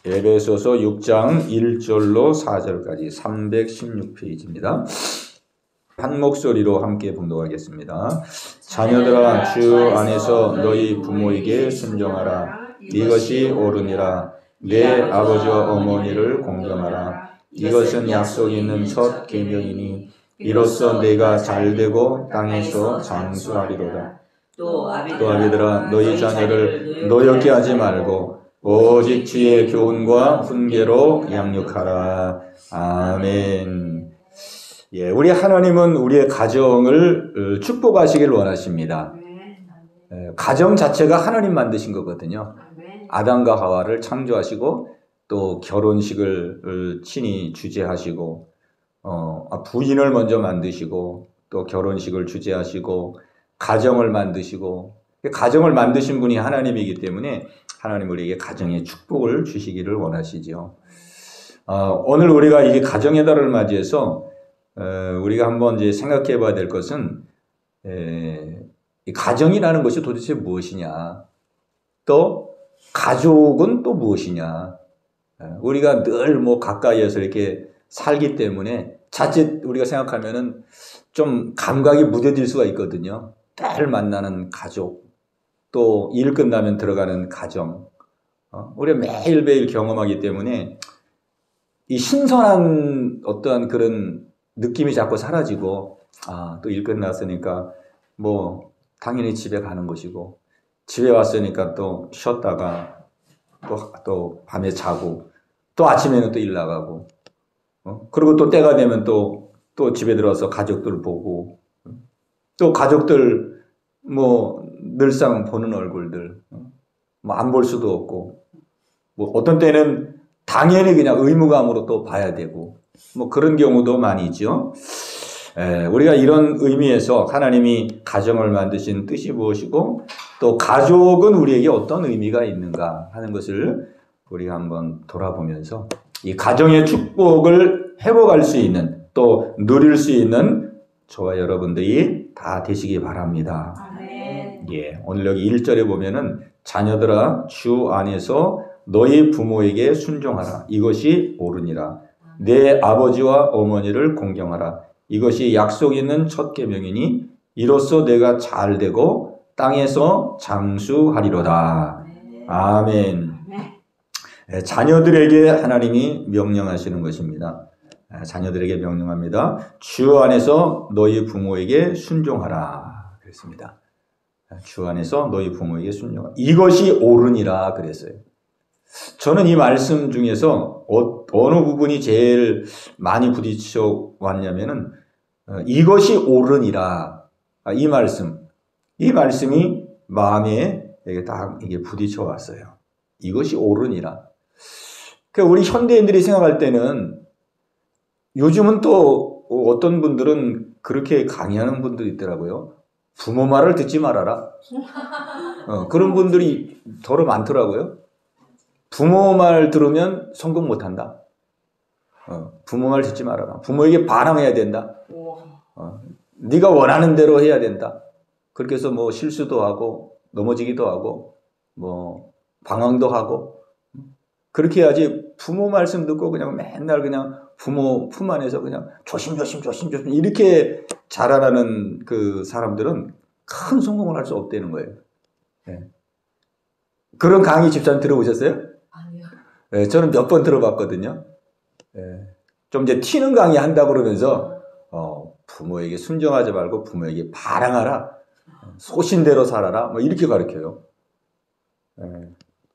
에베소서 6장 1절로 4절까지 316페이지입니다. 한 목소리로 함께 봉독하겠습니다. 자녀들아, 주 안에서 너희 부모에게 순종하라. 이것이 옳으니라. 내 아버지와 어머니를 공경하라. 이것은 약속이 있는 첫 계명이니 이로써 내가 잘되고 땅에서 장수하리로다. 또 아비들아, 너희 자녀를 노엽게 하지 말고 오직 주의 교훈과 훈계로 양육하라. 아멘. 예, 우리 하나님은 우리의 가정을 축복하시길 원하십니다. 가정 자체가 하나님 만드신 거거든요. 아담과 하와를 창조하시고 또 결혼식을 친히 주재하시고 부인을 먼저 만드시고 또 결혼식을 주재하시고 가정을 만드시고, 가정을 만드신 분이 하나님이기 때문에 하나님 우리에게 가정의 축복을 주시기를 원하시죠. 오늘 우리가 이 가정의 달을 맞이해서 우리가 한번 이제 생각해 봐야 될 것은 이 가정이라는 것이 도대체 무엇이냐, 또 가족은 또 무엇이냐. 우리가 늘 뭐 가까이에서 이렇게 살기 때문에 자칫 우리가 생각하면은 좀 감각이 무뎌질 수가 있거든요. 늘 만나는 가족, 또 일 끝나면 들어가는 가정, 우리가 매일매일 경험하기 때문에 이 신선한 어떠한 그런 느낌이 자꾸 사라지고, 또 일 끝났으니까 뭐 당연히 집에 가는 것이고, 집에 왔으니까 또 쉬었다가 또 밤에 자고, 또 아침에는 또 일 나가고, 그리고 또 때가 되면 또 집에 들어와서 가족들 보고, 또 가족들 뭐 늘상 보는 얼굴들 뭐 안 볼 수도 없고, 뭐 어떤 때는 당연히 그냥 의무감으로 또 봐야 되고, 뭐 그런 경우도 많이 있죠. 우리가 이런 의미에서 하나님이 가정을 만드신 뜻이 무엇이고, 또 가족은 우리에게 어떤 의미가 있는가 하는 것을 우리가 한번 돌아보면서 이 가정의 축복을 회복할 수 있는, 또 누릴 수 있는 저와 여러분들이 다 되시기 바랍니다. 아멘. 예, 오늘 여기 1절에 보면은 자녀들아, 주 안에서 너희 부모에게 순종하라. 이것이 옳으니라. 내 아버지와 어머니를 공경하라. 이것이 약속 있는 첫 계명이니 이로써 내가 잘되고 땅에서 장수하리로다. 아멘. 자녀들에게 하나님이 명령하시는 것입니다. 자녀들에게 명령합니다. 주 안에서 너희 부모에게 순종하라 그랬습니다. 주 안에서 너희 부모에게 순종하라. 이것이 옳으니라 그랬어요. 저는 이 말씀 중에서 어느 부분이 제일 많이 부딪혀 왔냐면은 이것이 옳으니라, 이 말씀이 마음에 딱 이게 부딪혀 왔어요. 이것이 옳으니라. 그러니까 우리 현대인들이 생각할 때는, 요즘은 또 어떤 분들은 그렇게 강의하는 분들이 있더라고요. 부모 말을 듣지 말아라. 그런 분들이 더러 많더라고요. 부모 말 들으면 성공 못한다. 부모 말 듣지 말아라. 부모에게 반항해야 된다. 네가 원하는 대로 해야 된다. 그렇게 해서 뭐 실수도 하고 넘어지기도 하고 뭐 방황도 하고, 그렇게 해야지 부모 말씀 듣고 그냥 맨날 그냥 부모 품 안에서 그냥 조심 이렇게 자라나는 그 사람들은 큰 성공을 할 수 없다는 거예요. 네. 그런 강의 집사님 들어보셨어요? 아니요. 네, 저는 몇 번 들어봤거든요. 네. 좀 이제 튀는 강의 한다 그러면서 부모에게 순종하지 말고 부모에게 반항하라, 소신대로 살아라, 뭐 이렇게 가르쳐요. 네.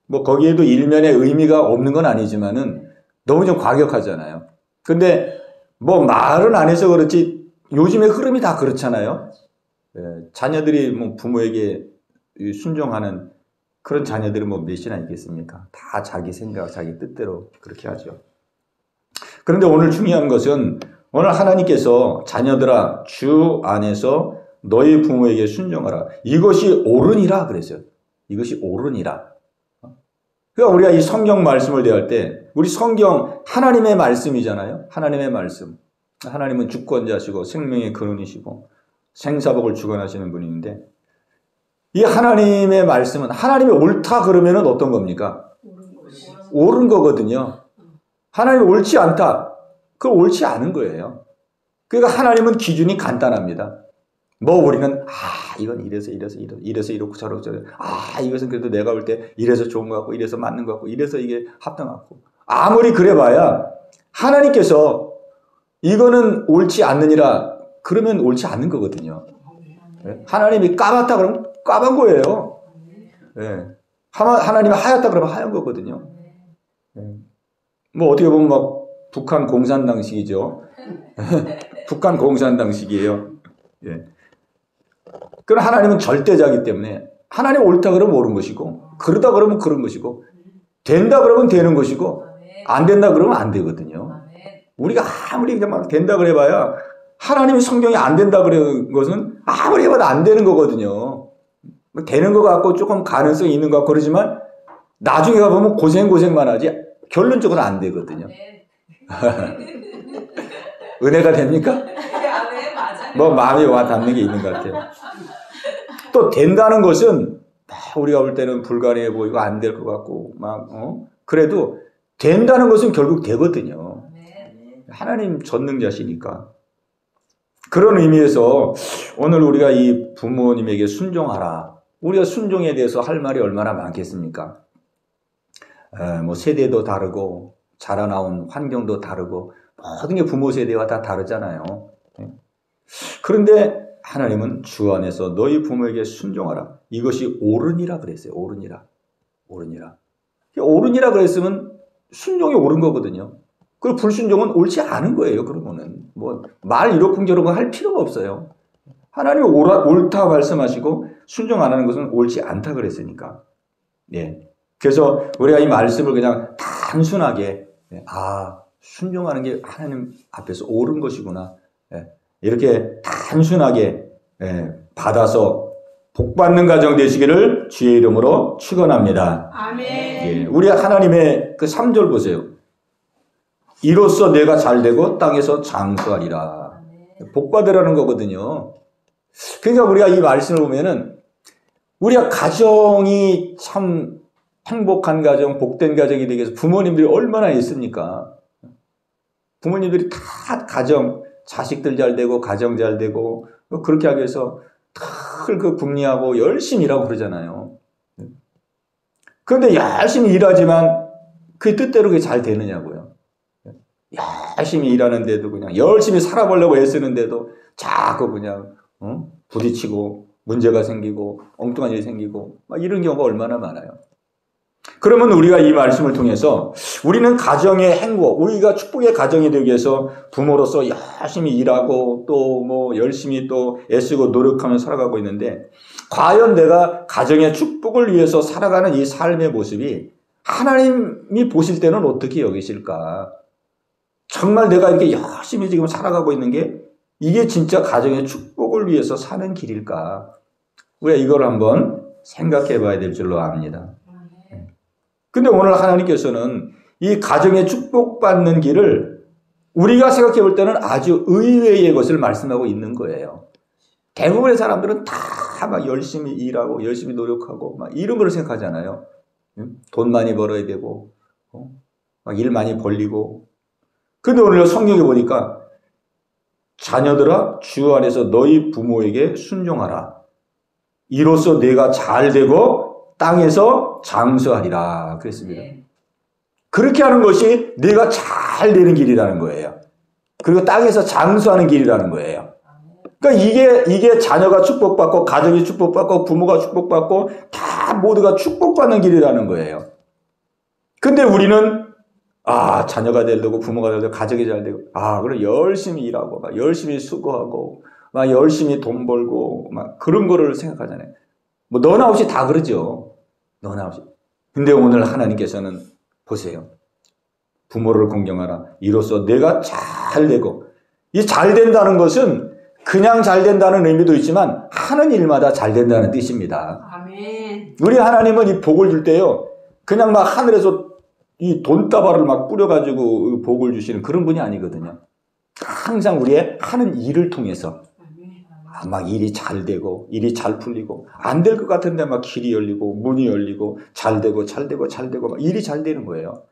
뭐 거기에도 일면에 의미가 없는 건 아니지만은 너무 좀 과격하잖아요. 근데 뭐 말은 안 해서 그렇지 요즘의 흐름이 다 그렇잖아요. 자녀들이 뭐 부모에게 순종하는 그런 자녀들이 뭐 몇이나 있겠습니까? 다 자기 생각, 자기 뜻대로 그렇게 하죠. 그런데 오늘 중요한 것은, 오늘 하나님께서 자녀들아, 주 안에서 너희 부모에게 순종하라. 이것이 옳으니라 그랬어요. 이것이 옳으니라. 그러니까 우리가 이 성경 말씀을 대할 때, 우리 성경 하나님의 말씀이잖아요. 하나님의 말씀. 하나님은 주권자시고 생명의 근원이시고 생사복을 주관하시는 분인데, 이 하나님의 말씀은, 하나님이 옳다 그러면은 어떤 겁니까? 옳은 거거든요. 하나님 옳지 않다. 그거 옳지 않은 거예요. 그러니까 하나님은 기준이 간단합니다. 뭐 우리는 이건 이래서 이렇고 저렇고 이것은 그래도 내가 볼 때 이래서 좋은 것 같고 이래서 맞는 것 같고 이래서 이게 합당하고 아무리 그래봐야 하나님께서 이거는 옳지 않느니라 그러면 옳지 않는 거거든요. 네? 하나님이 까맣다 그러면 까만 거예요. 네. 하나님이 하얗다 그러면 하얀 거거든요. 네. 뭐 어떻게 보면 막 북한 공산당식이죠. 북한 공산당식이에요. 예. 그럼 하나님은 절대자이기 때문에 하나님 옳다 그러면 옳은 것이고 그러다 그러면 그런 것이고 된다 그러면 되는 것이고 안 된다 그러면 안 되거든요. 우리가 아무리 그냥 막 된다 그래봐야 하나님이 성경이 안 된다 그런 것은 아무리 해봐도 안 되는 거거든요. 되는 것 같고 조금 가능성이 있는 것 같고 그러지만 나중에 가보면 고생만 하지 결론적으로 안 되거든요. 은혜가 됩니까? 뭐 마음에 와 닿는 게 있는 것 같아요. 또 된다는 것은 우리가 볼 때는 불가능해 보이고 안 될 것 같고 그래도 된다는 것은 결국 되거든요. 하나님 전능자시니까. 그런 의미에서 오늘 우리가 이 부모님에게 순종하라. 우리가 순종에 대해서 할 말이 얼마나 많겠습니까? 뭐 세대도 다르고 자라나온 환경도 다르고 모든 게 부모 세대와 다 다르잖아요. 그런데 하나님은 주 안에서 너희 부모에게 순종하라. 이것이 옳으니라 그랬어요. 옳으니라. 옳으니라 그랬으면 순종이 옳은 거거든요. 그리고 불순종은 옳지 않은 거예요. 그러면은 뭐 말 이러쿵저러쿵 할 필요가 없어요. 하나님이 옳다 말씀하시고 순종 안 하는 것은 옳지 않다 그랬으니까. 예. 그래서 우리가 이 말씀을 그냥 단순하게 순종하는 게 하나님 앞에서 옳은 것이구나. 예. 이렇게 단순하게 받아서 복받는 가정 되시기를 주의 이름으로 축원합니다. 아멘. 예. 우리 하나님의 그 3절 보세요. 이로써 내가 잘되고 땅에서 장수하리라. 복받으라는 거거든요. 그러니까 우리가 이 말씀을 보면은 우리가 가정이 참 행복한 가정, 복된 가정이 되기 위해서 부모님들이 얼마나 있습니까? 부모님들이 다 가정, 자식들 잘 되고 가정 잘 되고 그렇게 하기 위해서 늘 궁리하고 열심히 일하고 그러잖아요. 그런데 열심히 일하지만 그 뜻대로 그게 잘 되느냐고요. 열심히 일하는데도 그냥 열심히 살아보려고 애쓰는데도 자꾸 그냥 부딪히고 문제가 생기고 엉뚱한 일이 생기고 막 이런 경우가 얼마나 많아요. 그러면 우리가 이 말씀을 통해서 우리는 가정의 행복, 우리가 축복의 가정이 되기 위해서 부모로서 열심히 일하고 또 뭐 열심히 또 애쓰고 노력하며 살아가고 있는데 과연 내가 가정의 축복을 위해서 살아가는 이 삶의 모습이 하나님이 보실 때는 어떻게 여기실까? 정말 내가 이렇게 열심히 지금 살아가고 있는 게 이게 진짜 가정의 축복을 위해서 사는 길일까? 우리가 이걸 한번 생각해 봐야 될 줄로 압니다. 근데 오늘 하나님께서는 이 가정의 축복받는 길을 우리가 생각해 볼 때는 아주 의외의 것을 말씀하고 있는 거예요. 대부분의 사람들은 다 막 열심히 일하고 열심히 노력하고 막 이런 걸 생각하잖아요. 돈 많이 벌어야 되고 막 일 많이 벌리고. 근데 오늘 성경에 보니까 자녀들아 주 안에서 너희 부모에게 순종하라. 이로써 내가 잘 되고 땅에서 장수하리라 그랬습니다. 그렇게 하는 것이 내가 잘 되는 길이라는 거예요. 그리고 땅에서 장수하는 길이라는 거예요. 그러니까 이게 자녀가 축복받고 가정이 축복받고 부모가 축복받고 다 모두가 축복받는 길이라는 거예요. 근데 우리는 자녀가 되려고 부모가 되려고 가정이 잘 되고 그래 열심히 일하고 막 열심히 수고하고 막 열심히 돈 벌고 막 그런 거를 생각하잖아요. 뭐 너나 없이 다 그러죠. 너나 없이. 근데 오늘 하나님께서는 보세요. 부모를 공경하라. 이로써 내가 잘 되고 이 잘 된다는 것은 그냥 잘 된다는 의미도 있지만 하는 일마다 잘 된다는 뜻입니다. 아멘. 우리 하나님은 이 복을 줄 때요. 그냥 막 하늘에서 이 돈다발을 막 뿌려가지고 복을 주시는 그런 분이 아니거든요. 항상 우리의 하는 일을 통해서 막 일이 잘 되고 일이 잘 풀리고 안 될 것 같은데 막 길이 열리고 문이 열리고 잘 되고 막 일이 잘 되는 거예요.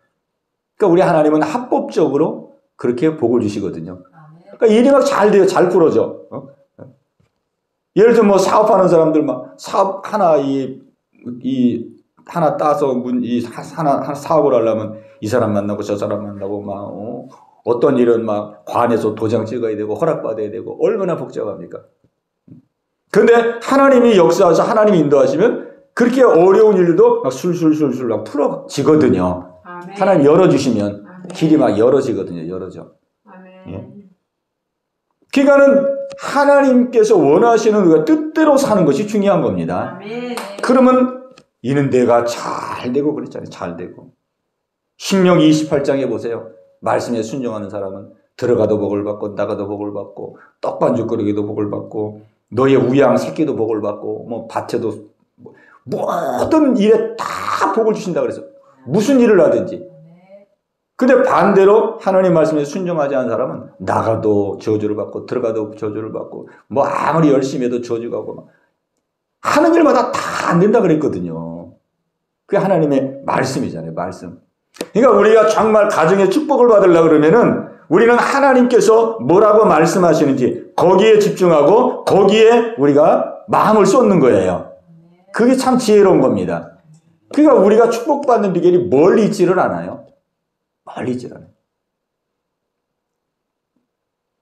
그러니까 우리 하나님은 합법적으로 그렇게 복을 주시거든요. 그러니까 일이 막 잘 돼요. 잘 풀어져. 예를 들면 뭐 사업하는 사람들 막 사업 하나 하나 따서 하나 사업을 하려면 이 사람 만나고 저 사람 만나고 막 어떤 일은 막 관에서 도장 찍어야 되고 허락받아야 되고 얼마나 복잡합니까? 그런데 하나님이 역사하셔서 하나님이 인도하시면 그렇게 어려운 일도 막 술술술술 막 풀어지거든요. 아멘. 하나님 열어주시면 아멘. 길이 막 열어지거든요. 열어져. 예. 그러니까는 하나님께서 원하시는 우리가 뜻대로 사는 것이 중요한 겁니다. 아멘. 그러면 이는 내가 잘 되고 그랬잖아요. 잘 되고. 신명기 28장에 보세요. 말씀에 순종하는 사람은 들어가도 복을 받고 나가도 복을 받고 떡반죽거리기도 복을 받고 너의 우양 새끼도 복을 받고 뭐 밭에도 모든 일에 다 복을 주신다 그래서 무슨 일을 하든지. 근데 반대로 하나님 말씀에 순종하지 않은 사람은 나가도 저주를 받고 들어가도 저주를 받고 뭐 아무리 열심히 해도 저주가 오고 막 하는 일마다 다 안 된다 그랬거든요. 그게 하나님의 말씀이잖아요. 말씀. 그러니까 우리가 정말 가정의 축복을 받으려고 그러면은 우리는 하나님께서 뭐라고 말씀하시는지 거기에 집중하고 거기에 우리가 마음을 쏟는 거예요. 그게 참 지혜로운 겁니다. 그러니까 우리가 축복받는 비결이 멀리 있지를 않아요. 멀리 있지를 않아요.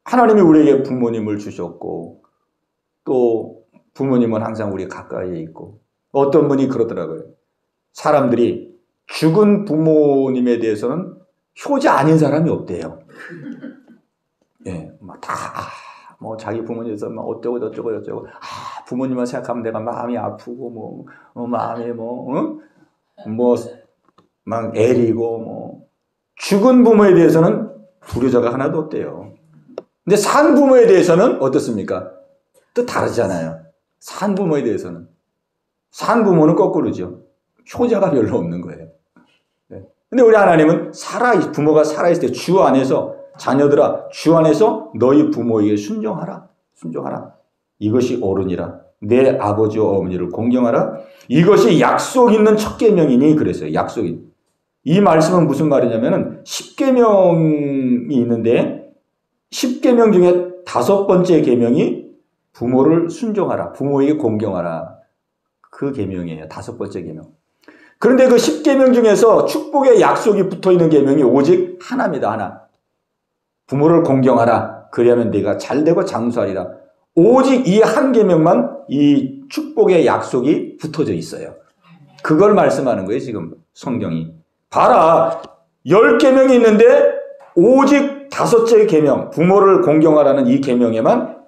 하나님이 우리에게 부모님을 주셨고 또 부모님은 항상 우리 가까이에 있고 어떤 분이 그러더라고요. 사람들이 죽은 부모님에 대해서는 효자 아닌 사람이 없대요. 예, 뭐 자기 부모님에서 막 어쩌고 저쩌고 부모님만 생각하면 내가 마음이 아프고 마음이 막 애리고 죽은 부모에 대해서는 불효자가 하나도 없대요. 근데 산 부모에 대해서는 어떻습니까? 또 다르잖아요. 산 부모에 대해서는 산 부모는 거꾸로죠. 효자가 별로 없는 거예요. 근데 우리 하나님은 부모가 살아있을 때 주 안에서 자녀들아 주 안에서 너희 부모에게 순종하라. 이것이 옳으니라. 내 아버지와 어머니를 공경하라. 이것이 약속 있는 첫 계명이니 그랬어요. 약속이. 이 말씀은 무슨 말이냐면은 10계명이 있는데 10계명 중에 5번째 계명이 부모를 순종하라. 부모에게 공경하라. 그 계명이에요. 5번째 계명. 그런데 그 10계명 중에서 축복의 약속이 붙어있는 계명이 오직 하나입니다. 하나. 부모를 공경하라. 그리하면 네가 잘되고 장수하리라. 오직 이 한 계명만 이 축복의 약속이 붙어져 있어요. 그걸 말씀하는 거예요. 지금 성경이. 봐라. 10계명이 있는데 오직 5째 계명 부모를 공경하라는 이 계명에만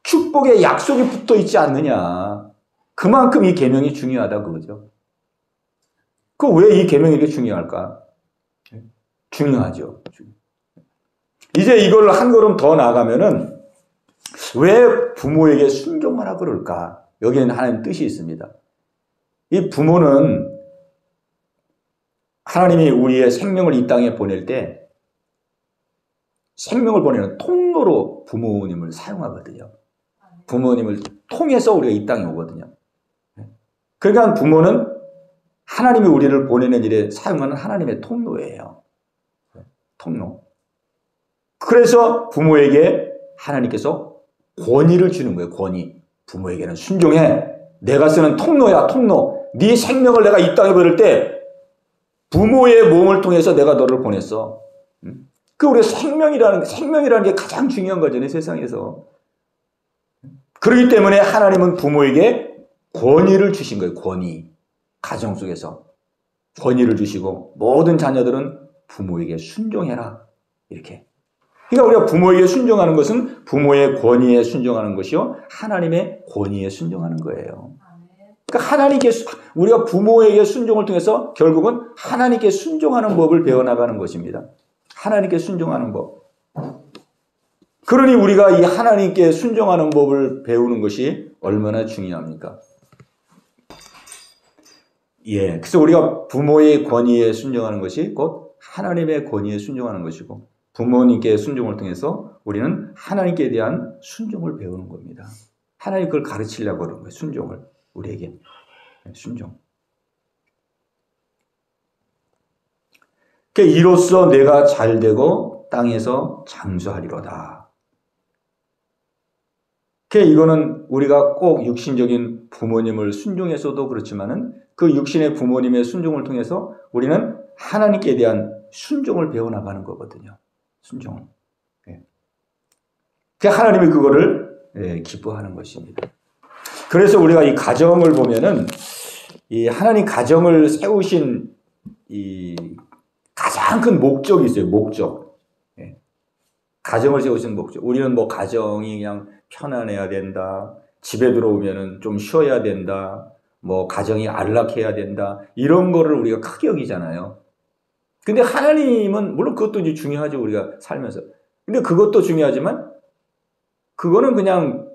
축복의 약속이 붙어있지 않느냐. 그만큼 이 계명이 중요하다 그거죠. 왜 이 계명이 이렇게 중요할까? 중요하죠. 이제 이걸 한 걸음 더 나아가면은 왜 부모에게 순종하라 그럴까? 여기에는 하나님 뜻이 있습니다. 이 부모는 하나님이 우리의 생명을 이 땅에 보낼 때 생명을 보내는 통로로 부모님을 사용하거든요. 부모님을 통해서 우리가 이 땅에 오거든요. 그러니까 부모는 하나님이 우리를 보내는 일에 사용하는 하나님의 통로예요. 통로. 그래서 부모에게 하나님께서 권위를 주는 거예요. 권위. 부모에게는 순종해. 내가 쓰는 통로야. 통로. 네 생명을 내가 이 땅에 보낼 때 부모의 몸을 통해서 내가 너를 보냈어. 그 우리가 생명이라는 게 가장 중요한 거잖아요. 세상에서. 그렇기 때문에 하나님은 부모에게 권위를 주신 거예요. 권위. 가정 속에서 권위를 주시고 모든 자녀들은 부모에게 순종해라. 이렇게. 그러니까 우리가 부모에게 순종하는 것은 부모의 권위에 순종하는 것이요. 하나님의 권위에 순종하는 거예요. 그러니까 우리가 부모에게 순종을 통해서 결국은 하나님께 순종하는 법을 배워나가는 것입니다. 하나님께 순종하는 법. 그러니 우리가 이 하나님께 순종하는 법을 배우는 것이 얼마나 중요합니까? 예. 그래서 우리가 부모의 권위에 순종하는 것이 곧 하나님의 권위에 순종하는 것이고 부모님께 순종을 통해서 우리는 하나님께 대한 순종을 배우는 겁니다. 하나님 그걸 가르치려고 그러는 거예요. 순종을. 우리에게. 순종. 이로써 내가 잘되고 땅에서 장수하리로다. 이거는 우리가 꼭 육신적인 부모님을 순종해서도 그렇지만은 그 육신의 부모님의 순종을 통해서 우리는 하나님께 대한 순종을 배워나가는 거거든요. 순종을. 하나님이 그거를 기뻐하는 것입니다. 그래서 우리가 이 가정을 보면은 이 하나님 가정을 세우신 이 가장 큰 목적이 있어요. 목적. 가정을 세우신 목적. 우리는 뭐 가정이 그냥 편안해야 된다. 집에 들어오면은 좀 쉬어야 된다. 뭐 가정이 안락해야 된다. 이런 거를 우리가 크게 여기잖아요. 근데 하나님은 물론 그것도 이제 중요하죠. 우리가 살면서. 근데 그것도 중요하지만 그거는 그냥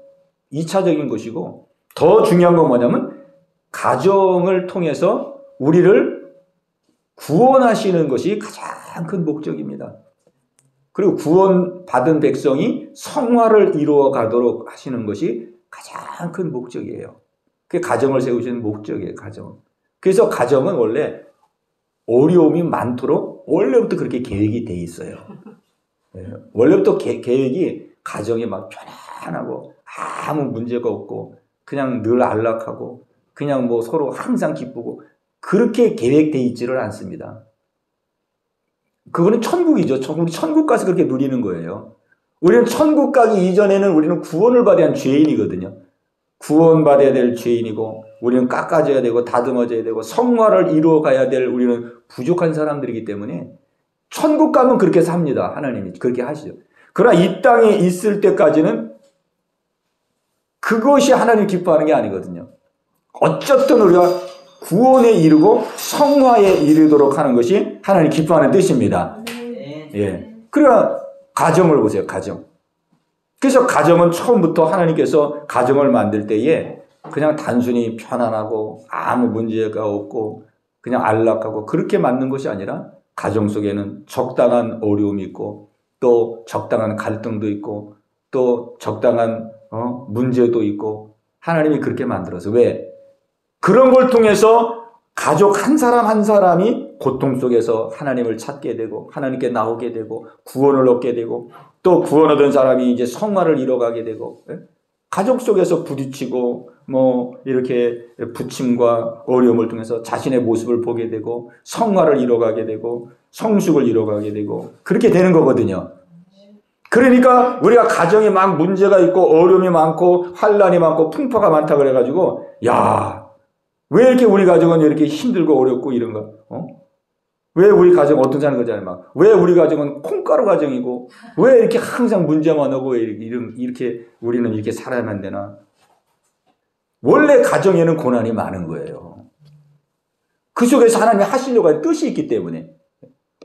2차적인 것이고 더 중요한 건 뭐냐면 가정을 통해서 우리를 구원하시는 것이 가장 큰 목적입니다. 그리고 구원받은 백성이 성화를 이루어 가도록 하시는 것이 가장 큰 목적이에요. 그게 가정을 세우시는 목적이에요. 가정. 그래서 가정은 원래 어려움이 많도록 원래부터 그렇게 계획이 돼 있어요. 원래부터 계획이 가정이 막 편안하고 아무 문제가 없고 그냥 늘 안락하고 그냥 뭐 서로 항상 기쁘고 그렇게 계획돼 있지를 않습니다. 그거는 천국이죠. 우리 천국 가서 그렇게 누리는 거예요. 우리는 천국 가기 이전에는 우리는 구원을 받아야 하는 죄인이거든요. 구원받아야 될 죄인이고 우리는 깎아져야 되고 다듬어져야 되고 성화를 이루어 가야 될 우리는 부족한 사람들이기 때문에 천국 가면 그렇게 삽니다. 하나님이 그렇게 하시죠. 그러나 이 땅에 있을 때까지는 그것이 하나님 기뻐하는 게 아니거든요. 어쨌든 우리가 구원에 이르고 성화에 이르도록 하는 것이 하나님 기뻐하는 뜻입니다. 예. 그러니까 가정을 보세요. 가정. 그래서 가정은 처음부터 하나님께서 가정을 만들 때에 그냥 단순히 편안하고 아무 문제가 없고 그냥 안락하고 그렇게 만든 것이 아니라 가정 속에는 적당한 어려움이 있고 또 적당한 갈등도 있고 또 적당한 문제도 있고 하나님이 그렇게 만들어서 왜? 그런 걸 통해서 가족 한 사람 한 사람이 고통 속에서 하나님을 찾게 되고 하나님께 나오게 되고 구원을 얻게 되고 또 구원 얻은 사람이 이제 성화를 이뤄가게 되고 가족 속에서 부딪히고 뭐 이렇게 부침과 어려움을 통해서 자신의 모습을 보게 되고 성화를 이뤄가게 되고 성숙을 이뤄가게 되고 그렇게 되는 거거든요. 그러니까 우리가 가정에 막 문제가 있고 어려움이 많고 환난이 많고 풍파가 많다 그래가지고 야, 왜 이렇게 우리 가정은 이렇게 힘들고 어렵고 이런가? 왜 우리 가정 어떤 사는 거잖아요. 막 왜 우리 가정은 콩가루 가정이고 왜 이렇게 항상 문제만 오고 이렇게 우리는 이렇게 살아야만 되나? 원래 가정에는 고난이 많은 거예요. 그 속에서 하나님이 하시려고 할 뜻이 있기 때문에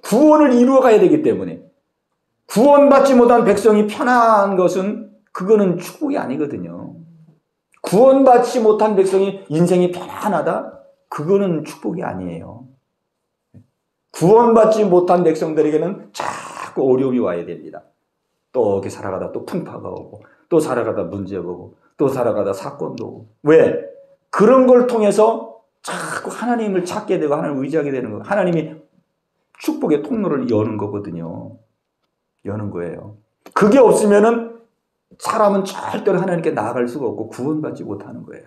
구원을 이루어 가야 되기 때문에 구원받지 못한 백성이 편한 것은 그거는 축복이 아니거든요. 구원받지 못한 백성이 인생이 편안하다? 그거는 축복이 아니에요. 구원받지 못한 백성들에게는 자꾸 어려움이 와야 됩니다. 또 이렇게 살아가다 또 풍파가 오고 또 살아가다 문제가 오고 또 살아가다 사건도 오고 왜? 그런 걸 통해서 자꾸 하나님을 찾게 되고 하나님을 의지하게 되는 거예요. 하나님이 축복의 통로를 여는 거거든요. 여는 거예요. 그게 없으면은 사람은 절대로 하나님께 나아갈 수가 없고 구원받지 못하는 거예요.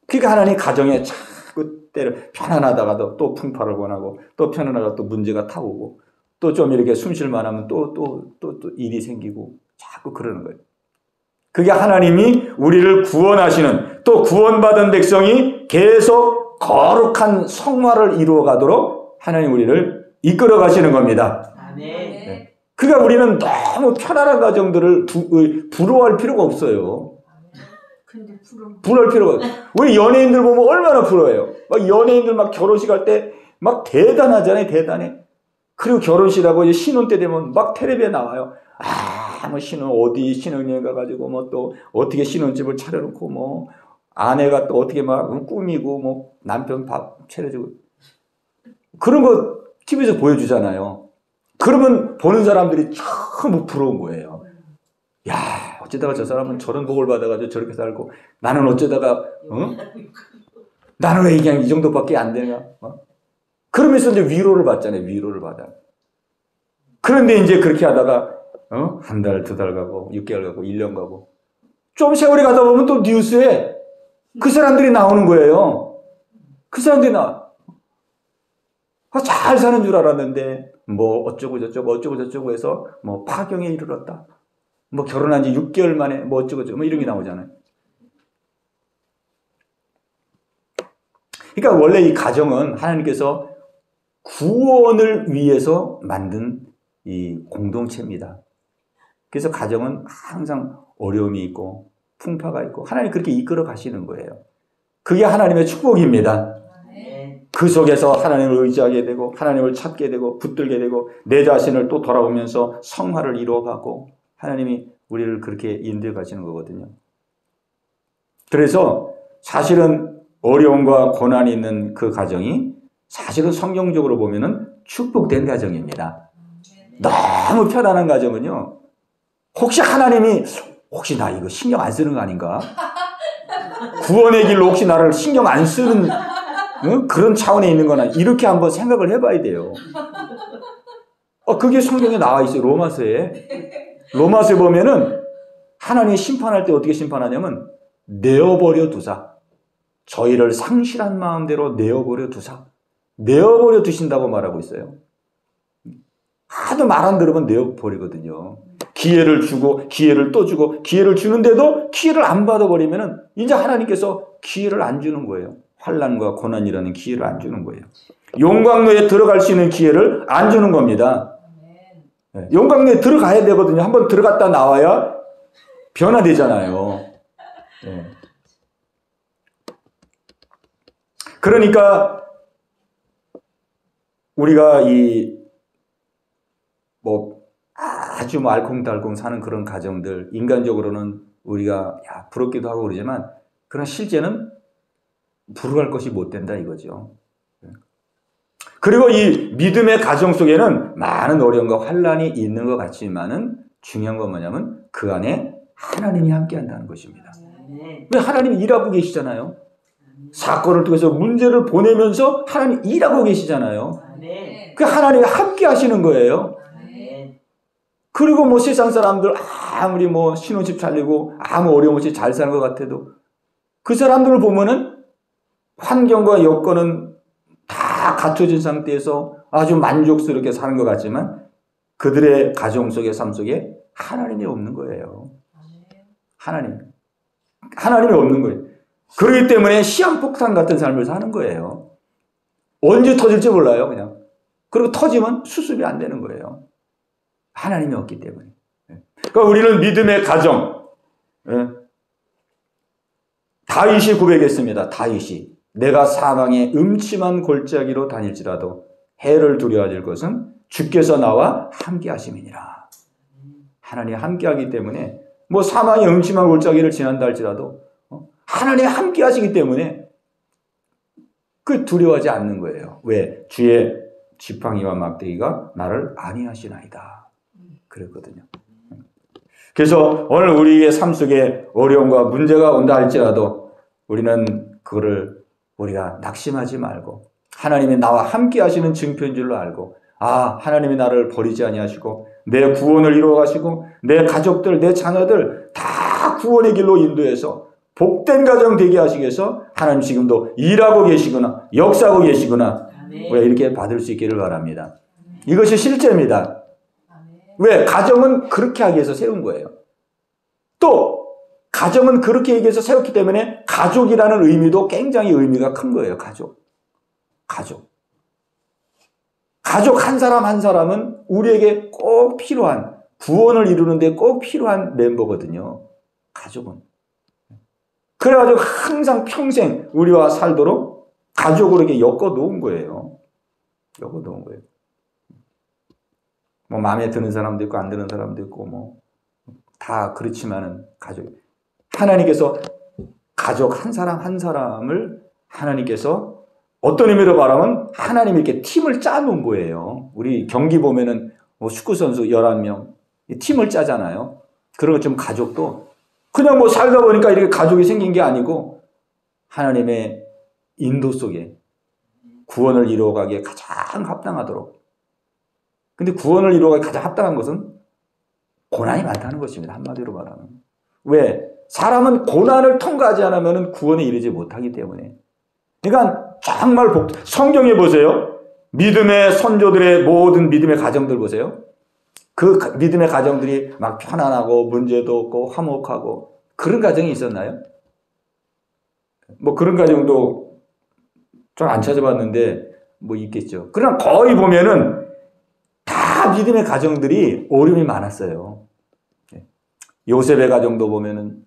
그러니까 하나님 가정에 자꾸 때려 편안하다가도 또 풍파를 권하고 또 편안하다가 또 문제가 타오고 또 좀 이렇게 숨쉴만 하면 또 일이 생기고 자꾸 그러는 거예요. 그게 하나님이 우리를 구원하시는 또 구원받은 백성이 계속 거룩한 성화를 이루어 가도록 하나님 우리를 이끌어 가시는 겁니다. 네. 그러니까 우리는 너무 편안한 가정들을 부러워할 필요가 없어요. 부러울 필요가 없어요. 우리 연예인들 보면 얼마나 부러워요. 막 연예인들 막 결혼식 할 때 막 대단하잖아요. 대단해. 그리고 결혼식하고 이제 신혼 때 되면 막 텔레비에 나와요. 뭐 신혼 어디 신혼여행 가가지고 뭐 또 어떻게 신혼집을 차려놓고 뭐 아내가 또 어떻게 막 꾸미고 뭐 남편 밥 차려주고 그런 거 TV에서 보여주잖아요. 그러면 보는 사람들이 전부 부러운 거예요. 야, 어쩌다가 저 사람은 저런 복을 받아가지고 저렇게 살고 나는 어쩌다가 나는 왜 그냥 이 정도밖에 안 되나? 그러면서 이제 위로를 받잖아요. 위로를 받아. 그런데 이제 그렇게 하다가 한 달, 두 달 가고 6개월 가고 1년 가고 좀 세월이 가다 보면 또 뉴스에 그 사람들이 나오는 거예요. 그 사람들이 잘 사는 줄 알았는데 뭐 어쩌고 저쩌고 해서 뭐 파경에 이르렀다. 뭐 결혼한 지 6개월 만에 뭐 어쩌고 저쩌고 뭐 이런 게 나오잖아요. 그러니까 원래 이 가정은 하나님께서 구원을 위해서 만든 이 공동체입니다. 그래서 가정은 항상 어려움이 있고 풍파가 있고 하나님 그렇게 이끌어 가시는 거예요. 그게 하나님의 축복입니다. 그 속에서 하나님을 의지하게 되고 하나님을 찾게 되고 붙들게 되고 내 자신을 또 돌아보면서 성화를 이루어가고 하나님이 우리를 그렇게 인도해 가시는 거거든요. 그래서 사실은 어려움과 고난이 있는 그 가정이 사실은 성경적으로 보면은 축복된 가정입니다. 너무 편안한 가정은요. 혹시 하나님이 혹시 나 이거 신경 안 쓰는 거 아닌가? 구원의 길로 혹시 나를 신경 안 쓰는 그런 차원에 있는 거나 이렇게 한번 생각을 해봐야 돼요. 그게 성경에 나와 있어요. 로마서에 보면은 하나님이 심판할 때 어떻게 심판하냐면 내어버려 두사. 저희를 상실한 마음대로 내어버려 두사. 내어버려 두신다고 말하고 있어요. 하도 말 안 들으면 내어버리거든요. 기회를 주고 기회를 또 주고 기회를 주는데도 기회를 안 받아버리면은 이제 하나님께서 기회를 안 주는 거예요. 환난과 고난이라는 기회를 안 주는 거예요. 용광로에 들어갈 수 있는 기회를 안 주는 겁니다. 용광로에 들어가야 되거든요. 한번 들어갔다 나와야 변화되잖아요. 그러니까 우리가 아주 알콩달콩 사는 그런 가정들, 인간적으로는 우리가 부럽기도 하고 그러지만, 그러나 실제는 부러워할 것이 못 된다 이거죠. 그리고 이 믿음의 가정 속에는 많은 어려움과 환난이 있는 것 같지만은 중요한 건 뭐냐면 그 안에 하나님이 함께 한다는 것입니다. 왜 하나님이 일하고 계시잖아요. 사건을 통해서 문제를 보내면서 하나님 일하고 계시잖아요. 그 하나님이 함께 하시는 거예요. 그리고 뭐 세상 사람들 아무리 뭐 신혼집 살리고 아무 어려움 없이 잘 사는 것 같아도 그 사람들을 보면은 환경과 여건은 다 갖춰진 상태에서 아주 만족스럽게 사는 것 같지만 그들의 가정 속의 삶 속에 하나님이 없는 거예요. 하나님이 없는 거예요. 그렇기 때문에 시한폭탄 같은 삶을 사는 거예요. 언제 터질지 몰라요, 그냥. 그리고 터지면 수습이 안 되는 거예요. 하나님이 없기 때문에. 그러니까 우리는 믿음의 가정. 다윗이 고백했습니다. 다윗이 내가 사망의 음침한 골짜기로 다닐지라도 해를 두려워할 것은 주께서 나와 함께 하심이니라. 하나님이 함께 하기 때문에 뭐 사망의 음침한 골짜기를 지난다 할지라도 하나님이 함께 하시기 때문에 그 두려워하지 않는 거예요. 왜? 주의 지팡이와 막대기가 나를 안위하시나이다. 그랬거든요. 그래서 오늘 우리의 삶 속에 어려움과 문제가 온다 할지라도 우리는 그거를 우리가 낙심하지 말고 하나님이 나와 함께 하시는 증표인 줄로 알고 하나님이 나를 버리지 아니하시고 내 구원을 이루어 가시고 내 가족들, 내 자녀들 다 구원의 길로 인도해서 복된 가정 되게 하시기 위해서 하나님 지금도 일하고 계시구나 역사하고 계시구나 우리가 이렇게 받을 수 있기를 바랍니다. 이것이 실제입니다. 왜? 가정은 그렇게 하기 위해서 세운 거예요. 또 가정은 그렇게 하기 위해서 세웠기 때문에 가족이라는 의미도 굉장히 의미가 큰 거예요. 가족 한 사람 한 사람은 우리에게 꼭 필요한 구원을 이루는데 꼭 필요한 멤버거든요. 가족은. 그래가지고 항상 평생 우리와 살도록 가족으로 이렇게 엮어놓은 거예요. 뭐 마음에 드는 사람도 있고 안 드는 사람도 있고 뭐 다 그렇지만은 하나님께서 가족 한 사람 한 사람을 하나님께서 어떤 의미로 말하면 하나님이 이렇게 팀을 짜놓은 거예요. 우리 경기 보면은 뭐 축구 선수 11명 팀을 짜잖아요. 그런 것처럼 가족도 그냥 뭐 살다 보니까 이렇게 가족이 생긴 게 아니고 하나님의 인도 속에 구원을 이루어가기에 가장 합당하도록. 근데 구원을 이루어가기에 가장 합당한 것은 고난이 많다는 것입니다. 한마디로 말하면. 왜? 사람은 고난을 통과하지 않으면 구원에 이르지 못하기 때문에. 그러니까 정말 성경에 보세요. 믿음의 선조들의 모든 믿음의 가정들 보세요. 그 믿음의 가정들이 막 편안하고 문제도 없고 화목하고 그런 가정이 있었나요? 뭐 그런 가정도 좀 안 찾아봤는데 뭐 있겠죠. 그러나 거의 보면은 다 믿음의 가정들이 어려움이 많았어요. 요셉의 가정도 보면은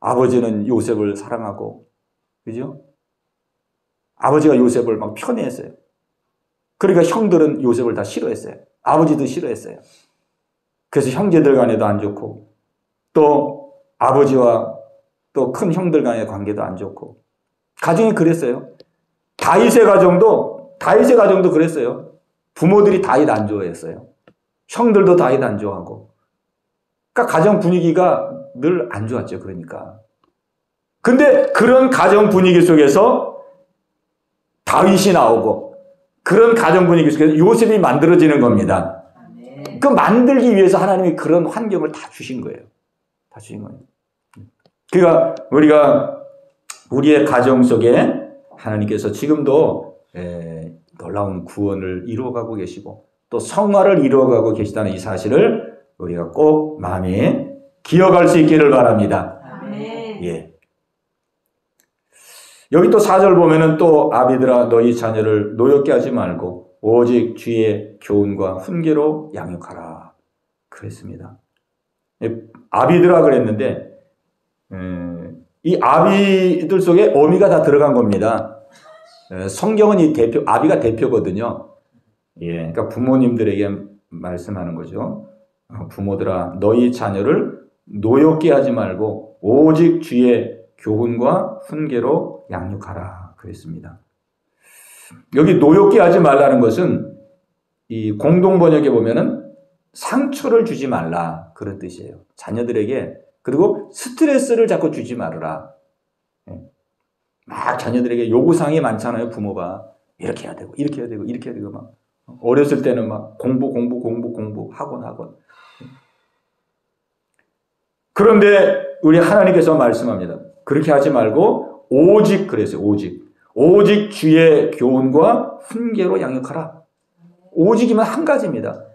아버지는 요셉을 사랑하고, 그죠? 아버지가 요셉을 막 편애했어요. 그러니까 형들은 요셉을 다 싫어했어요. 아버지도 싫어했어요. 그래서 형제들 간에도 안 좋고, 또 아버지와 또 큰 형들 간의 관계도 안 좋고, 가정이 그랬어요. 다윗의 가정도 그랬어요. 부모들이 다윗 안 좋아했어요. 형들도 다윗 안 좋아하고. 그러니까 가정 분위기가 늘 안 좋았죠. 그러니까. 근데 그런 가정 분위기 속에서 다윗이 나오고 그런 가정 분위기 속에서 요셉이 만들어지는 겁니다. 그 만들기 위해서 하나님이 그런 환경을 다 주신 거예요. 다 주신 거예요. 그러니까 우리가 우리의 가정 속에 하나님께서 지금도 놀라운 구원을 이루어가고 계시고 또 성화를 이루어가고 계시다는 이 사실을 우리가 꼭 마음에 기억할 수 있기를 바랍니다. 아멘. 예. 여기 또 4절 보면은 또 아비들아 너희 자녀를 노엽게 하지 말고 오직 주의 교훈과 훈계로 양육하라 그랬습니다. 아비들아 그랬는데 이 아비들 속에 어미가 다 들어간 겁니다. 성경은 이 아비가 대표거든요. 예, 그러니까 부모님들에게 말씀하는 거죠. 부모들아 너희 자녀를 노엽게 하지 말고 오직 주의 교훈과 훈계로 양육하라 그랬습니다. 여기 노엽게 하지 말라는 것은 이 공동 번역에 보면은 상처를 주지 말라 그런 뜻이에요. 자녀들에게. 그리고 스트레스를 자꾸 주지 말아라. 막 자녀들에게 요구사항이 많잖아요. 부모가 이렇게 해야 되고 이렇게 해야 되고 이렇게 해야 되고 막 어렸을 때는 막 공부 학원. 그런데 우리 하나님께서 말씀합니다. 그렇게 하지 말고 오직 그랬어요. 오직 주의 교훈과 훈계로 양육하라. 오직이면 한 가지입니다.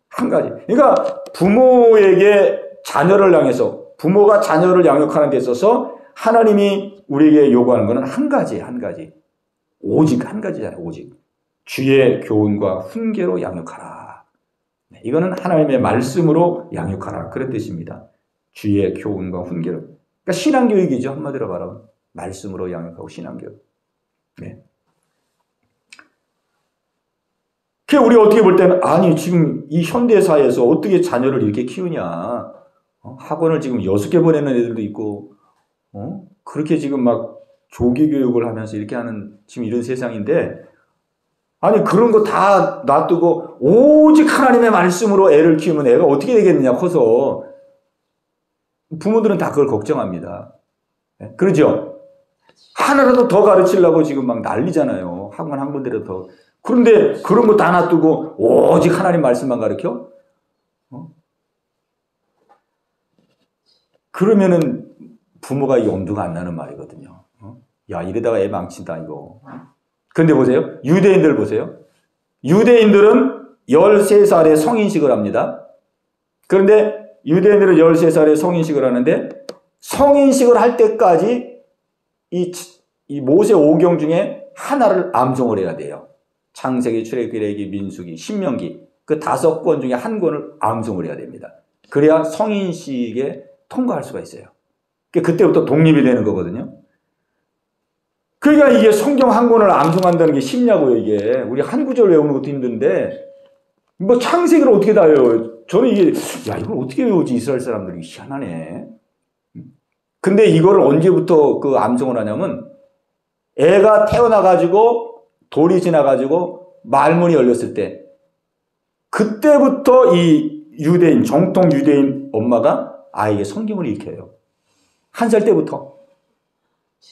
한 가지. 그러니까 부모에게 자녀를 향해서 부모가 자녀를 양육하는 데 있어서 하나님이 우리에게 요구하는 것은 한 가지. 오직 한 가지잖아요. 오직. 주의 교훈과 훈계로 양육하라. 이거는 하나님의 말씀으로 양육하라. 그런 뜻입니다. 주의 교훈과 훈계로. 그러니까 신앙교육이죠. 한마디로 말하면. 말씀으로 양육하고 신앙교육. 네. 우리 어떻게 볼 때는 아니 지금 이 현대사회에서 어떻게 자녀를 이렇게 키우냐. 학원을 지금 6개 보내는 애들도 있고 그렇게 지금 막 조기교육을 하면서 이렇게 하는 지금 이런 세상인데 아니 그런 거 다 놔두고 오직 하나님의 말씀으로 애를 키우면 애가 어떻게 되겠느냐 커서 부모들은 다 그걸 걱정합니다. 그러죠? 하나라도 더 가르치려고 지금 막 난리잖아요. 학원 한 군데라도 더. 그런데 그런 거 다 놔두고 오직 하나님 말씀만 가르쳐? 그러면은 부모가 엄두가 안 나는 말이거든요. 야, 이러다가 애 망친다, 이거. 그런데 보세요. 유대인들 보세요. 유대인들은 13살에 성인식을 합니다. 그런데 유대인들은 13살에 성인식을 하는데 성인식을 할 때까지 이 모세 5경 중에 하나를 암송을 해야 돼요. 창세기, 출애굽기, 레위기, 민수기, 신명기 그 5권 중에 한 권을 암송을 해야 됩니다. 그래야 성인식에 통과할 수가 있어요. 그때부터 독립이 되는 거거든요. 그러니까 이게 성경 한 권을 암송한다는 게 쉽냐고요, 이게. 우리 한 구절 외우는 것도 힘든데, 뭐 창세기를 어떻게 다 외워요? 저는 이게, 야, 이걸 어떻게 외우지, 이스라엘 사람들이. 희한하네. 근데 이거를 언제부터 그 암송을 하냐면, 애가 태어나가지고, 돌이 지나가지고, 말문이 열렸을 때, 그때부터 이 유대인, 정통 유대인 엄마가 아이에게 성경을 읽혀요. 1살 때부터.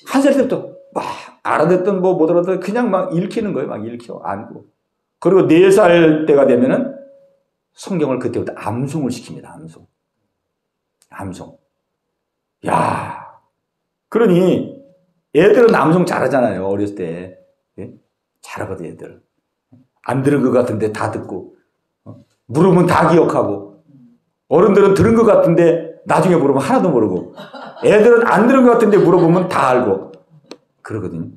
1살 때부터 막 알아듣든 뭐 못 알아듣든 그냥 막 읽히는 거예요. 막 읽혀, 안고. 그리고 4살 때가 되면은 성경을 그때부터 암송을 시킵니다. 암송. 암송. 야, 그러니 애들은 암송 잘하잖아요. 어렸을 때. 예? 잘하거든, 애들. 안 들은 것 같은데 다 듣고. 물으면 다 기억하고. 어른들은 들은 것 같은데 나중에 물으면 하나도 모르고. 애들은 안 들은 것 같은데 물어보면 다 알고. 그러거든요.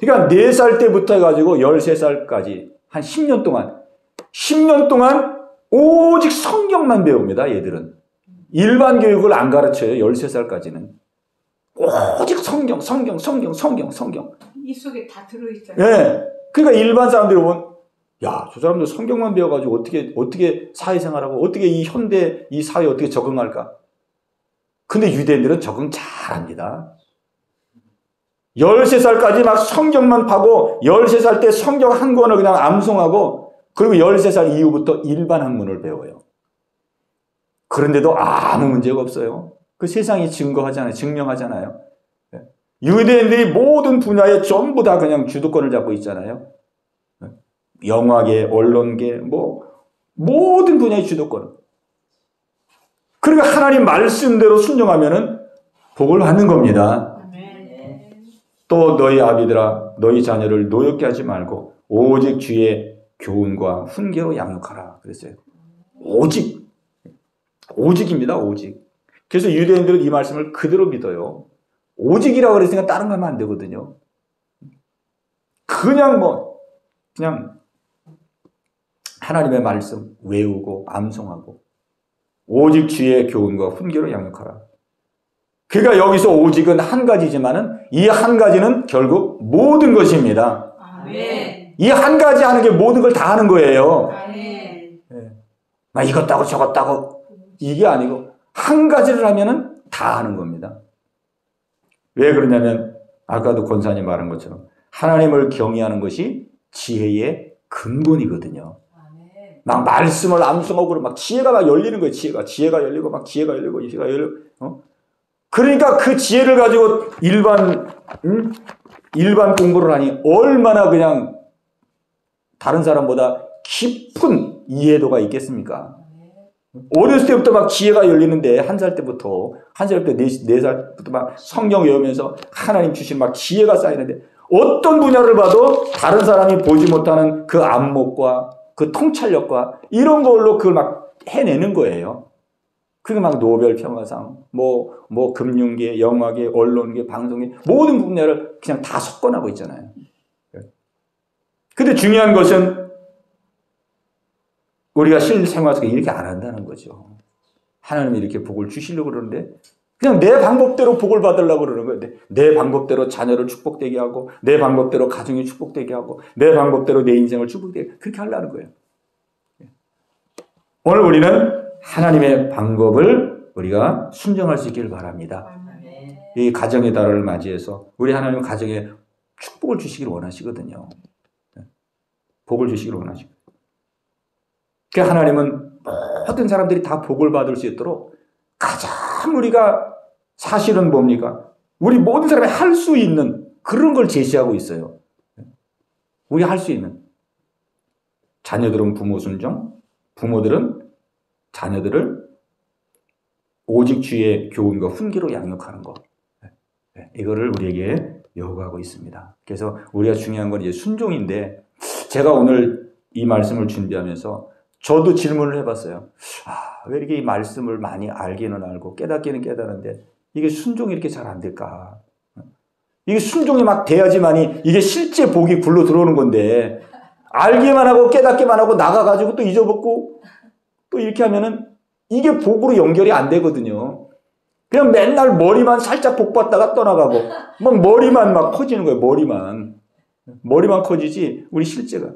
그러니까 4살 때부터 해가지고 13살까지 한 10년 동안 오직 성경만 배웁니다, 얘들은. 일반 교육을 안 가르쳐요, 13살까지는. 오직 성경. 이 속에 다 들어있잖아요. 네. 그러니까 일반 사람들이 보면, 야, 저 사람들 성경만 배워가지고 어떻게 사회생활하고, 어떻게 이 현대, 이 사회에 어떻게 적응할까? 근데 유대인들은 적응 잘합니다. 13살까지 막 성경만 파고, 13살 때 성경 한 권을 그냥 암송하고, 그리고 13살 이후부터 일반 학문을 배워요. 그런데도 아무 문제가 없어요. 그 세상이 증명하잖아요. 유대인들이 모든 분야에 전부 다 그냥 주도권을 잡고 있잖아요. 영화계, 언론계, 모든 분야의 주도권. 그러니까 하나님 말씀대로 순종하면은 복을 받는 겁니다. 또 너희 아비들아, 너희 자녀를 노엽게 하지 말고 오직 주의 교훈과 훈계로 양육하라 그랬어요. 오직입니다. 오직. 그래서 유대인들은 이 말씀을 그대로 믿어요. 오직이라고 그랬으니까 다른 거 하면 안 되거든요. 그냥 하나님의 말씀 외우고 암송하고 오직 주의 교훈과 훈계로 양육하라. 그러니까 여기서 오직은 한 가지지만은 이 한 가지는 결국 모든 것입니다. 아멘. 이 한 가지 하는 게 모든 걸 다 하는 거예요. 아멘. 막 이것 따고 저것 따고 이게 아니고 한 가지를 하면은 다 하는 겁니다. 왜 그러냐면 아까도 권사님 말한 것처럼 하나님을 경외하는 것이 지혜의 근본이거든요. 막 말씀을 암송하고 막 지혜가 막 열리는 거예요. 지혜가 열리고 막 지혜가 열리고 그러니까 그 지혜를 가지고 일반 공부를 하니 얼마나 그냥 다른 사람보다 깊은 이해도가 있겠습니까? 어렸을 때부터 막 지혜가 열리는데 1살 때부터 4살부터 막 성경 외우면서 하나님 주신 막 지혜가 쌓이는데 어떤 분야를 봐도 다른 사람이 보지 못하는 그 안목과 그 통찰력과 이런 걸로 그걸 막 해내는 거예요. 그게 막 노벨 평화상, 금융계, 영화계, 언론계, 방송계 모든 분야를 그냥 다 석권하고 있잖아요. 근데 중요한 것은 우리가 실생활 속에 이렇게 안 한다는 거죠. 하나님이 이렇게 복을 주시려고 그러는데 그냥 내 방법대로 복을 받으려고 그러는 거예요. 내 방법대로 자녀를 축복되게 하고 내 방법대로 가정이 축복되게 하고 내 방법대로 내 인생을 축복되게 그렇게 하려는 거예요. 오늘 우리는 하나님의 방법을 우리가 순종할 수 있기를 바랍니다. 이 가정의 달을 맞이해서 우리 하나님 가정에 축복을 주시기를 원하시거든요. 복을 주시기를 원하시고 그러니까 하나님은 모든 사람들이 다 복을 받을 수 있도록 가장 우리가 사실은 뭡니까? 우리 모든 사람이 할 수 있는 그런 걸 제시하고 있어요. 우리 할 수 있는. 자녀들은 부모 순종, 부모들은 자녀들을 오직 주의 교훈과 훈계로 양육하는 것. 이거를 우리에게 요구하고 있습니다. 그래서 우리가 중요한 건 이제 순종인데 제가 오늘 이 말씀을 준비하면서 저도 질문을 해봤어요. 왜 이렇게 이 말씀을 많이 알기는 알고 깨닫기는 깨닫는데 이게 순종이 이렇게 잘 안 될까? 이게 순종이 막 돼야지만이 이게 실제 복이 굴러 들어오는 건데 알기만 하고 깨닫기만 하고 나가가지고 또 잊어먹고 또 이렇게 하면은 이게 복으로 연결이 안 되거든요. 그냥 맨날 머리만 살짝 복 받다가 떠나가고 막 머리만 막 커지는 거예요. 머리만 커지지 우리 실제가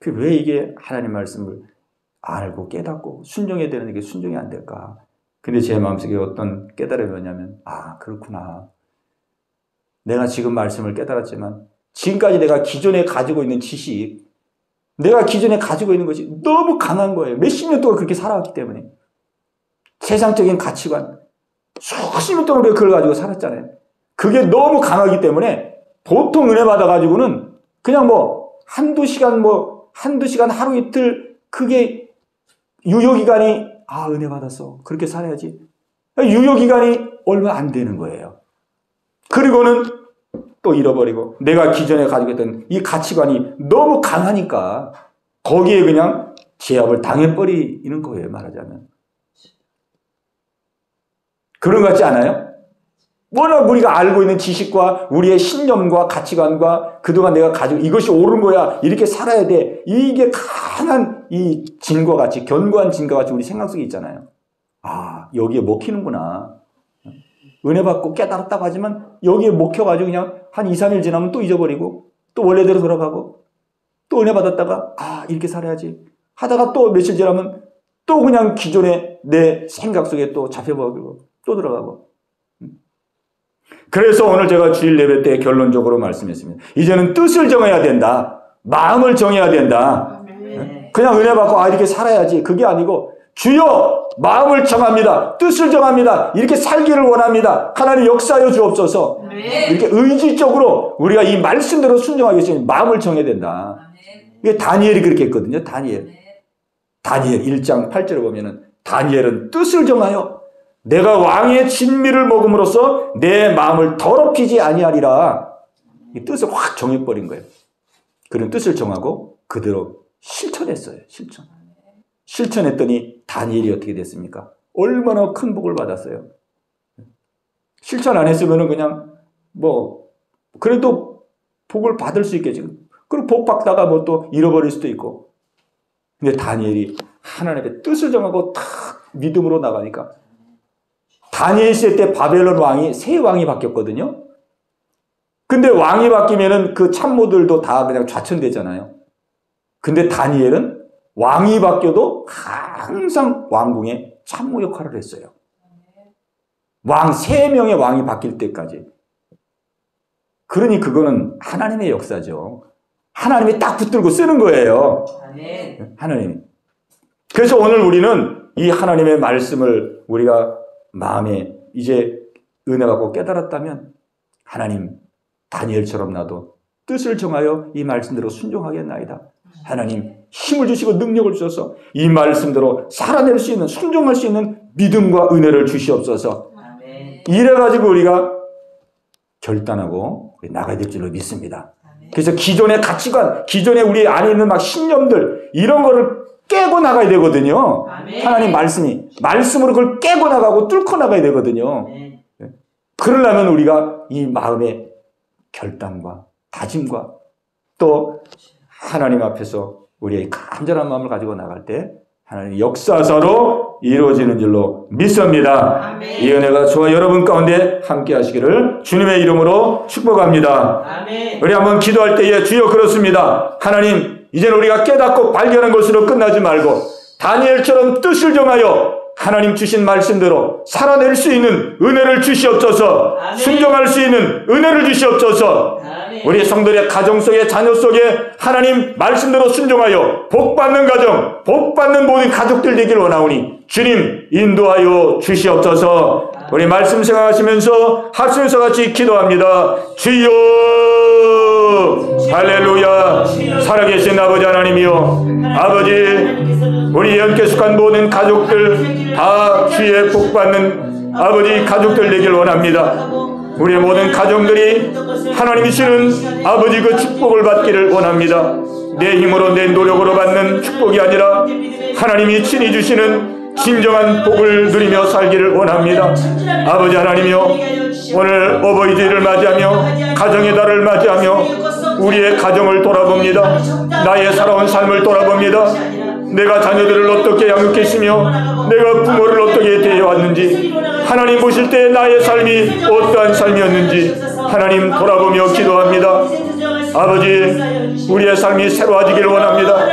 왜 이게 하나님 말씀을 알고 깨닫고 순종해야 되는 게 순종이 안 될까? 근데 제 마음속에 어떤 깨달음이 뭐냐면 그렇구나. 내가 지금 말씀을 깨달았지만 지금까지 내가 기존에 가지고 있는 지식 내가 기존에 가지고 있는 것이 너무 강한 거예요. 몇십 년 동안 그렇게 살아왔기 때문에 세상적인 가치관. 수십 년 동안 우리가 그걸 가지고 살았잖아요. 그게 너무 강하기 때문에 보통 은혜 받아가지고는 그냥 뭐 한두 시간 하루 이틀 그게 유효기간이 은혜 받았어. 그렇게 살아야지. 유효기간이 얼마 안 되는 거예요. 그리고는 또 잃어버리고 내가 기존에 가지고 있던 이 가치관이 너무 강하니까 거기에 그냥 제압을 당해버리는 거예요. 말하자면. 그런 것 같지 않아요? 워낙 우리가 알고 있는 지식과 우리의 신념과 가치관과 그동안 내가 가지고 이것이 옳은 거야. 이렇게 살아야 돼. 이게 강한 이 진과 같이 견고한 진과 같이 우리 생각 속에 있잖아요. 여기에 먹히는구나. 은혜 받고 깨달았다고 하지만 여기에 먹혀가지고 그냥 한 2, 3일 지나면 또 잊어버리고 또 원래대로 돌아가고 또 은혜 받았다가 이렇게 살아야지 하다가 또 며칠 지나면 또 그냥 기존의 내 생각 속에 또 잡혀버리고 또 들어가고. 그래서 오늘 제가 주일 예배 때 결론적으로 말씀했습니다. 이제는 뜻을 정해야 된다. 마음을 정해야 된다. 그냥 은혜 받고 이렇게 살아야지. 그게 아니고 주여 마음을 정합니다. 뜻을 정합니다. 이렇게 살기를 원합니다. 하나님 역사하여 주옵소서. 이렇게 의지적으로 우리가 이 말씀대로 순종하겠으니 마음을 정해야 된다. 이게 다니엘이 그렇게 했거든요. 다니엘 1장 8절에 보면은 다니엘은 뜻을 정하여 내가 왕의 진미를 먹음으로써 내 마음을 더럽히지 아니하리라. 이 뜻을 확 정해버린 거예요. 그런 뜻을 정하고 그대로 실천했어요. 실천했더니 다니엘이 어떻게 됐습니까? 얼마나 큰 복을 받았어요. 실천 안 했으면 그냥 그래도 복을 받을 수 있겠지. 그리고 복 받다가 또 잃어버릴 수도 있고. 근데 다니엘이 하나님의 뜻을 정하고 탁 믿음으로 나가니까 다니엘 시대 때 바벨론 왕이 새 왕이 바뀌었거든요. 근데 왕이 바뀌면은 그 참모들도 다 그냥 좌천되잖아요. 근데 다니엘은 왕이 바뀌어도 항상 왕궁의 참모 역할을 했어요. 3명의 왕이 바뀔 때까지. 그러니 그거는 하나님의 역사죠. 하나님이 딱 붙들고 쓰는 거예요. 하나님이. 그래서 오늘 우리는 이 하나님의 말씀을 우리가 마음에 이제 은혜 받고 깨달았다면 하나님 다니엘처럼 나도 뜻을 정하여 이 말씀대로 순종하겠나이다. 하나님 힘을 주시고 능력을 주셔서 이 말씀대로 살아낼 수 있는 순종할 수 있는 믿음과 은혜를 주시옵소서. 이래가지고 우리가 결단하고 나가야 될 줄로 믿습니다. 그래서 기존의 가치관, 기존의 우리 안에 있는 신념들 이런 거를 깨고 나가야 되거든요. 하나님 말씀으로 그걸 깨고 나가고 뚫고 나가야 되거든요. 그러려면 우리가 이 마음의 결단과 다짐과 또 하나님 앞에서 우리의 간절한 마음을 가지고 나갈 때 하나님 역사사로 이루어지는 줄로 믿습니다. 이 은혜가 저와 여러분 가운데 함께 하시기를 주님의 이름으로 축복합니다. 우리 한번 기도할 때에 주여 그렇습니다. 하나님 이제는 우리가 깨닫고 발견한 것으로 끝나지 말고 다니엘처럼 뜻을 정하여 하나님 주신 말씀대로 살아낼 수 있는 은혜를 주시옵소서. 순종할 수 있는 은혜를 주시옵소서. 우리 성도의 가정 속에 자녀 속에 하나님 말씀대로 순종하여 복받는 가정, 복받는 모든 가족들 되기를 원하오니 주님 인도하여 주시옵소서. 우리 말씀 생각하시면서 합심해서 같이 기도합니다. 주여 할렐루야. 살아계신 아버지 하나님이여, 아버지 우리 연께 속한 모든 가족들 다 주의 복받는 아버지 가족들 되길 원합니다. 우리의 모든 가정들이 하나님이 주시는 아버지 그 축복을 받기를 원합니다. 내 힘으로 내 노력으로 받는 축복이 아니라 하나님이 친히 주시는 진정한 복을 누리며 살기를 원합니다. 아버지 하나님이여, 오늘 어버이주일을 맞이하며 가정의 달을 맞이하며 우리의 가정을 돌아봅니다. 나의 살아온 삶을 돌아봅니다. 내가 자녀들을 어떻게 양육했으며 내가 부모를 어떻게 대해왔는지, 하나님 보실 때 나의 삶이 어떠한 삶이었는지 하나님 돌아보며 기도합니다. 아버지 우리의 삶이 새로워지기를 원합니다.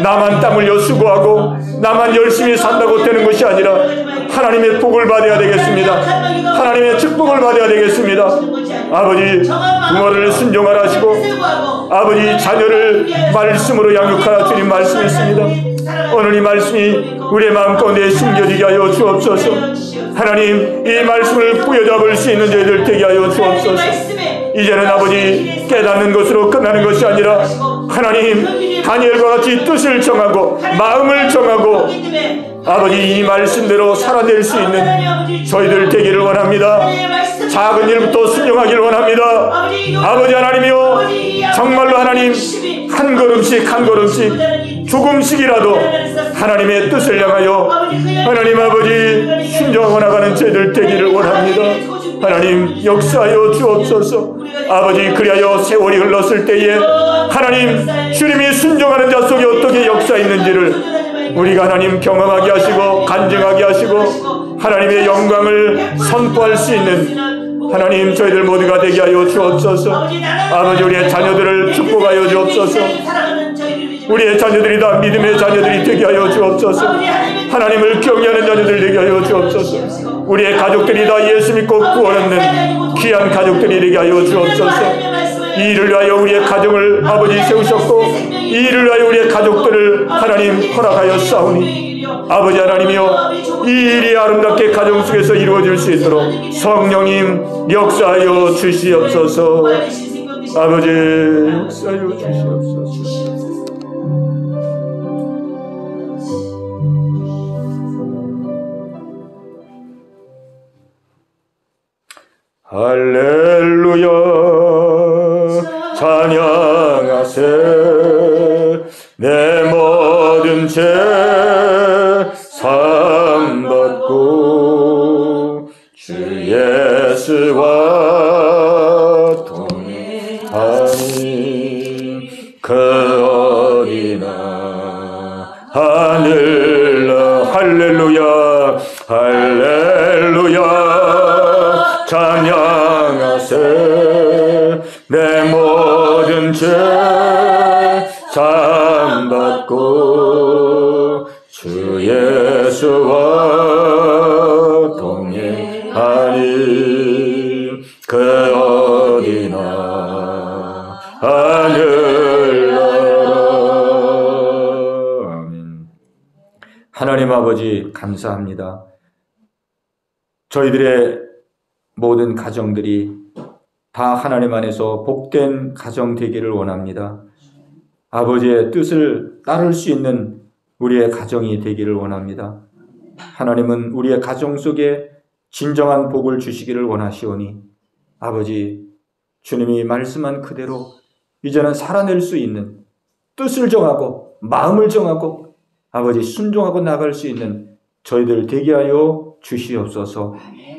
나만 땀 흘려 수고하고 나만 열심히 산다고 되는 것이 아니라 하나님의 복을 받아야 되겠습니다. 하나님의 축복을 받아야 되겠습니다. 아버지 부모를 순종하라 하시고 아버지 자녀를 말씀으로 양육하라 주님 말씀했습니다. 오늘 이 말씀이 우리의 마음 가운데 심겨지게 하여 주옵소서. 하나님, 이 말씀을 부여잡을 수 있는 저희들 되게 하여 주옵소서. 이제는 아버지 깨닫는 것으로 끝나는 것이 아니라 하나님, 다니엘과 같이 뜻을 정하고 마음을 정하고 아버지 이 말씀대로 살아낼 수 있는 저희들 되기를 원합니다. 작은 일부터 순종하기를 원합니다. 아버지 하나님이여, 정말로 하나님 한 걸음씩 한 걸음씩 조금씩이라도 하나님의 뜻을 향하여 하나님 아버지 순종하고 나가는 저희들 되기를 원합니다. 하나님 역사하여 주옵소서. 아버지, 그리하여 세월이 흘렀을 때에 하나님 주님이 순종하는 자 속에 어떻게 역사 있는지를 우리가 하나님 경험하게 하시고 간증하게 하시고 하나님의 영광을 선포할 수 있는 하나님 저희들 모두가 되게 하여 주옵소서. 아버지, 우리의 자녀들을 축복하여 주옵소서. 우리의 자녀들이 다 믿음의 자녀들이 되게 하여 주옵소서. 하나님을 경외하는 자녀들 되게 하여 주옵소서. 우리의 가족들이 다 예수 믿고 구원 얻는 귀한 가족들이 되게 하여 주옵소서. 이 일을 위하여 우리의 가정을 아버지 세우셨고 이 일을 위하여 우리의 가족들을 하나님 허락하여 싸우니 아버지 하나님이여, 이 일이 아름답게 가정 속에서 이루어질 수 있도록 성령님 역사하여 주시옵소서. 아버지 역사하여 주시옵소서. 할렐루야 찬양하세. 내 모든 죄 사함받고 주 예수와 동행하니 그 어디나 하늘나. 할렐루야 할렐루야 찬양하세. 내 모든 죄 사함받고 주 예수와 동행하니 그 어디나 하늘나라. 아멘. 하나님 아버지 감사합니다. 저희들의 모든 가정들이 다 하나님 안에서 복된 가정 되기를 원합니다. 아버지의 뜻을 따를 수 있는 우리의 가정이 되기를 원합니다. 하나님은 우리의 가정 속에 진정한 복을 주시기를 원하시오니 아버지, 주님이 말씀한 그대로 이제는 살아낼 수 있는 뜻을 정하고 마음을 정하고 아버지 순종하고 나갈 수 있는 저희들 되게 하여 주시옵소서.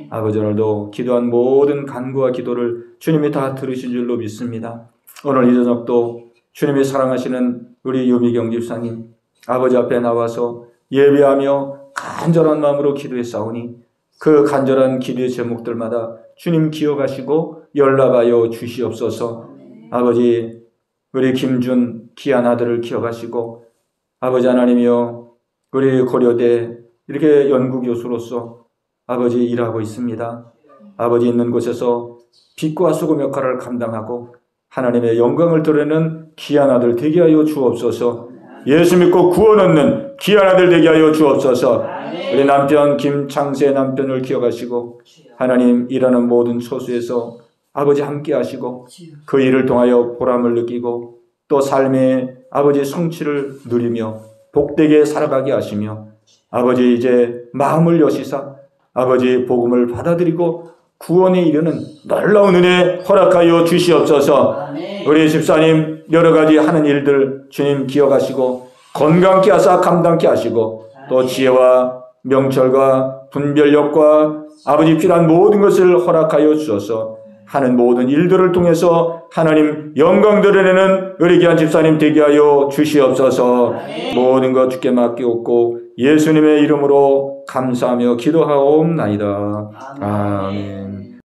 아버지, 오늘도 기도한 모든 간구와 기도를 주님이 다 들으신 줄로 믿습니다. 오늘 이 저녁도 주님이 사랑하시는 우리 유미경 집사님 아버지 앞에 나와서 예배하며 간절한 마음으로 기도했사오니 그 간절한 기도의 제목들마다 주님 기억하시고 연락하여 주시옵소서. 아버지, 우리 김준 귀한 아들을 기억하시고 아버지 하나님이여, 우리 고려대 이렇게 연구교수로서 아버지 일하고 있습니다. 아버지 있는 곳에서 빛과 소금 역할을 감당하고 하나님의 영광을 드러내는 귀한 아들 되게 하여 주옵소서. 예수 믿고 구원 얻는 귀한 아들 되게 하여 주옵소서. 우리 남편 김창세 남편을 기억하시고 하나님 일하는 모든 처소에서 아버지 함께 하시고 그 일을 통하여 보람을 느끼고 또 삶의 아버지 성취를 누리며 복되게 살아가게 하시며 아버지 이제 마음을 여시사 아버지 복음을 받아들이고 구원에 이르는 놀라운 은혜 허락하여 주시옵소서. 우리 집사님 여러 가지 하는 일들 주님 기억하시고 건강케 하사 감당케 하시고 또 지혜와 명철과 분별력과 아버지 필요한 모든 것을 허락하여 주셔서 하는 모든 일들을 통해서 하나님 영광 드러내는 우리 귀한 집사님 되게 하여 주시옵소서. 모든 것 주께 맡기옵고 예수님의 이름으로 감사하며 기도하옵나이다. 아멘.